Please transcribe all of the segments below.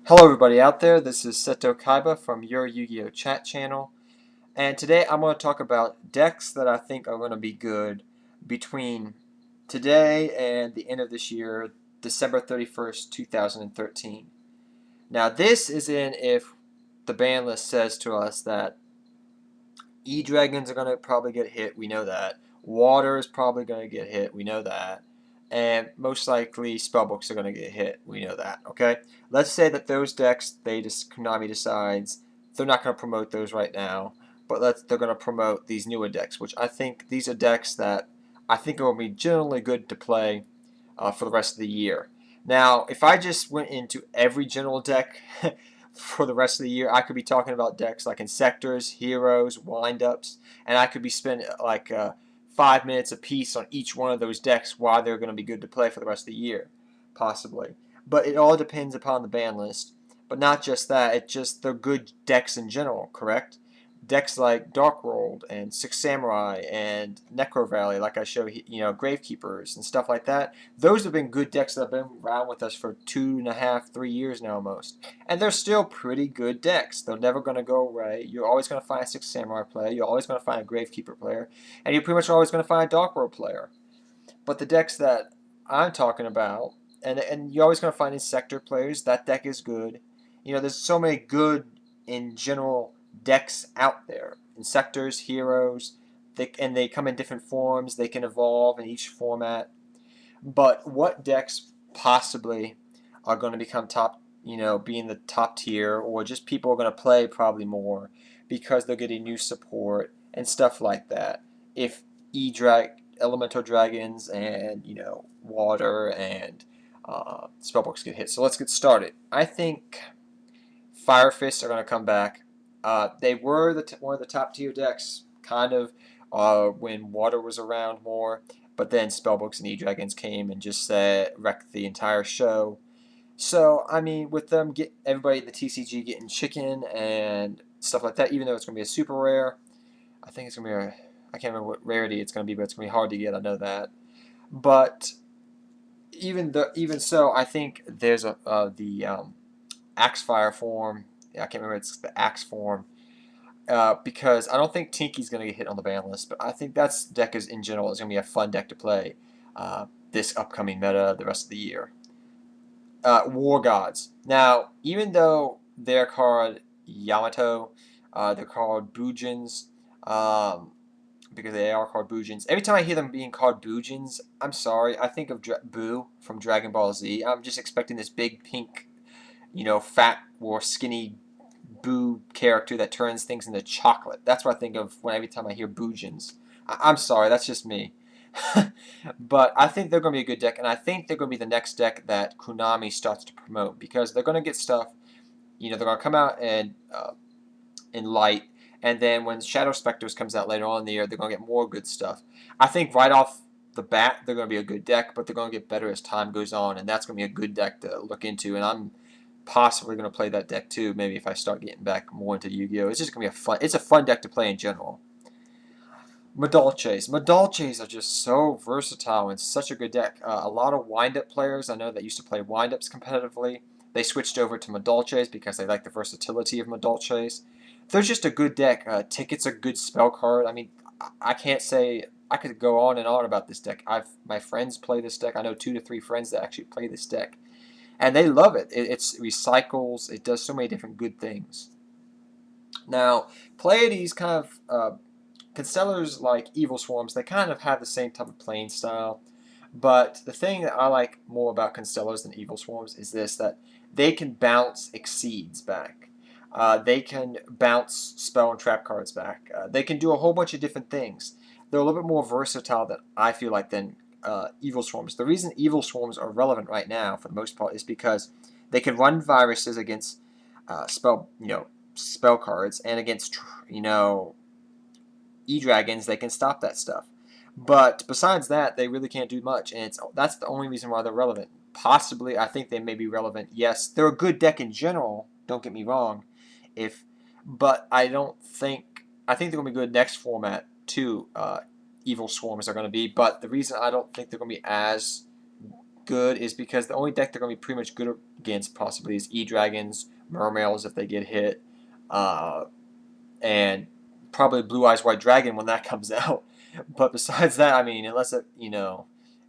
Hello everybody out there, this is Seto Kaiba from your Yu-Gi-Oh chat channel, and today I'm going to talk about decks that I think are going to be good between today and the end of this year, December 31st, 2013. Now this is in if the ban list says to us that E-Dragons are going to probably get hit, we know that. Water is probably going to get hit, we know that. And most likely spellbooks are going to get hit, we know that, okay? Let's say that those decks, Konami decides they're not going to promote those right now, but they're going to promote these newer decks, which I think these are decks that I think will be generally good to play for the rest of the year. Now, if I just went into every general deck for the rest of the year, I could be talking about decks like Insectors, Heroes, Windups, and I could be spending like 5 minutes a piece on each one of those decks why they're going to be good to play for the rest of the year, possibly. But it all depends upon the ban list. But not just that, it's just they're good decks in general, correct? Decks like Dark World and Six Samurai and Necro Valley, like I show, Gravekeepers and stuff like that. Those have been good decks that have been around with us for 2.5, 3 years now almost. And they're still pretty good decks. They're never going to go away. You're always going to find a Six Samurai player. You're always going to find a Gravekeeper player. And you're pretty much always going to find a Dark World player. But the decks that I'm talking about, and you're always going to find Insector players, that deck is good. There's so many good, in general, decks out there. Insectors, Heroes, and they come in different forms. They can evolve in each format. But what decks possibly are going to become top, being the top tier, or just people are going to play probably more because they're getting new support and stuff like that. If Elemental Dragons and, Water and Spellbooks get hit. So let's get started. I think Fire Fists are going to come back. They were one of the top tier decks, kind of, when Water was around more. But then Spellbooks and E-Dragons came and just wrecked the entire show. So, I mean, with them, everybody at the TCG getting chicken and stuff like that, even though it's going to be a super rare, I think it's going to be I can't remember what rarity it's going to be, but it's going to be hard to get, I know that. But even so, I think there's the Axe Fire form. Yeah, I can't remember, it's the Axe form. Because I don't think Tinky's going to get hit on the ban list, but I think that's deck in general is going to be a fun deck to play this upcoming meta the rest of the year. War Gods. Now, even though they're called Yamato, they're called Bujins, because they are called Bujins. Every time I hear them being called Bujins, I'm sorry, I think of Boo from Dragon Ball Z. I'm just expecting this big pink, fat or skinny Boo character that turns things into chocolate. That's what I think of every time I hear Bujins. I'm sorry, that's just me. But I think they're going to be a good deck, and I think they're going to be the next deck that Konami starts to promote because they're going to get stuff. They're going to come out in light, and then when Shadow Specters comes out later on in the year, they're going to get more good stuff. I think right off the bat, they're going to be a good deck, but they're going to get better as time goes on, and that's going to be a good deck to look into, and I'm possibly going to play that deck too, maybe if I start getting back more into Yu-Gi-Oh! It's just going to be it's a fun deck to play in general. Madolches. Madolches are just so versatile and such a good deck. A lot of wind-up players I know that used to play wind-ups competitively, they switched over to Madolches because they like the versatility of Madolches. They're just a good deck. Ticket's a good spell card. I mean, I can't say I could go on and on about this deck. My friends play this deck. I know 2 to 3 friends that actually play this deck, and they love it. It recycles. It does so many different good things. Now, Pleiades kind of Constellars, like Evil Swarms, they kind of have the same type of playing style. But the thing that I like more about Constellars than Evil Swarms is this, that they can bounce Exceeds back. They can bounce spell and trap cards back. They can do a whole bunch of different things. They're a little bit more versatile than I feel like than Evil Swarms. The reason Evil Swarms are relevant right now, for the most part, is because they can run viruses against spell cards and against E-Dragons, they can stop that stuff. But besides that, they really can't do much, and that's the only reason why they're relevant. Possibly, I think they may be relevant. Yes, they're a good deck in general. Don't get me wrong. But I don't think I think they're gonna be good next format too. Evil Swarms are gonna be, but the reason I don't think they're gonna be as good is because the only deck they're going to be pretty much good against possibly is E-Dragons, Mermails if they get hit, and probably Blue Eyes White Dragon when that comes out. But besides that, I mean, unless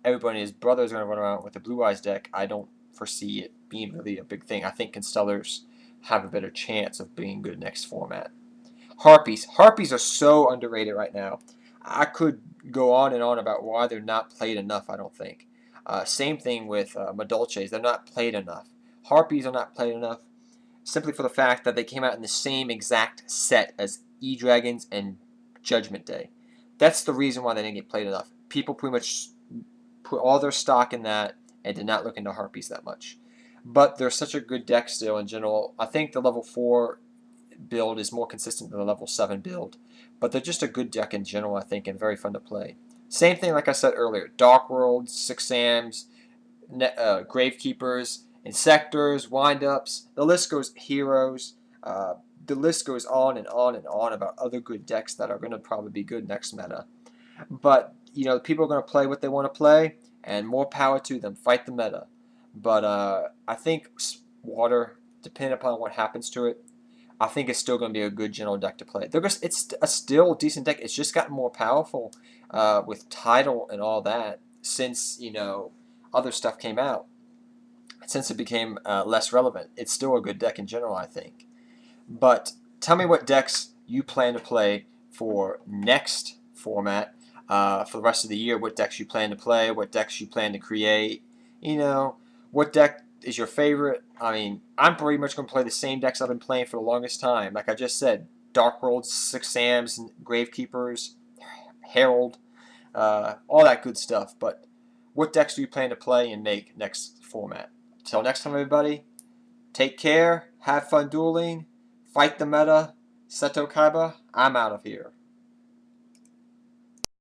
everybody and his brother is going to run around with the Blue Eyes deck, I don't foresee it being really a big thing. I think Constellars have a better chance of being good next format. Harpies. Harpies are so underrated right now. I could go on and on about why they're not played enough, I don't think. Same thing with Madolches. They're not played enough. Harpies are not played enough simply for the fact that they came out in the same exact set as E-Dragons and Judgment Day. That's the reason why they didn't get played enough. People pretty much put all their stock in that and did not look into Harpies that much. But they're such a good deck still in general. I think the level 4 build is more consistent than the level 7 build. But they're just a good deck in general, I think, and very fun to play. Same thing like I said earlier. Dark Worlds, Six Sams, Gravekeepers, Insectors, Windups. The list goes Heroes. The list goes on and on and on about other good decks that are going to probably be good next meta. But, people are going to play what they want to play, and more power to them. Fight the meta. But I think Water, depending upon what happens to it, I think it's still going to be a good general deck to play. It's a still decent deck. It's just gotten more powerful with Tidal and all that since, other stuff came out. Since it became less relevant. It's still a good deck in general, I think. But tell me what decks you plan to play for next format, for the rest of the year. What decks you plan to play, what decks you plan to create. What deck is your favorite. I mean, I'm pretty much going to play the same decks I've been playing for the longest time. Like I just said, Dark Worlds, Six Sams, Gravekeepers, Herald, all that good stuff. But what decks do you plan to play and make next format? Till next time, everybody, take care, have fun dueling, fight the meta, Seto Kaiba, I'm out of here.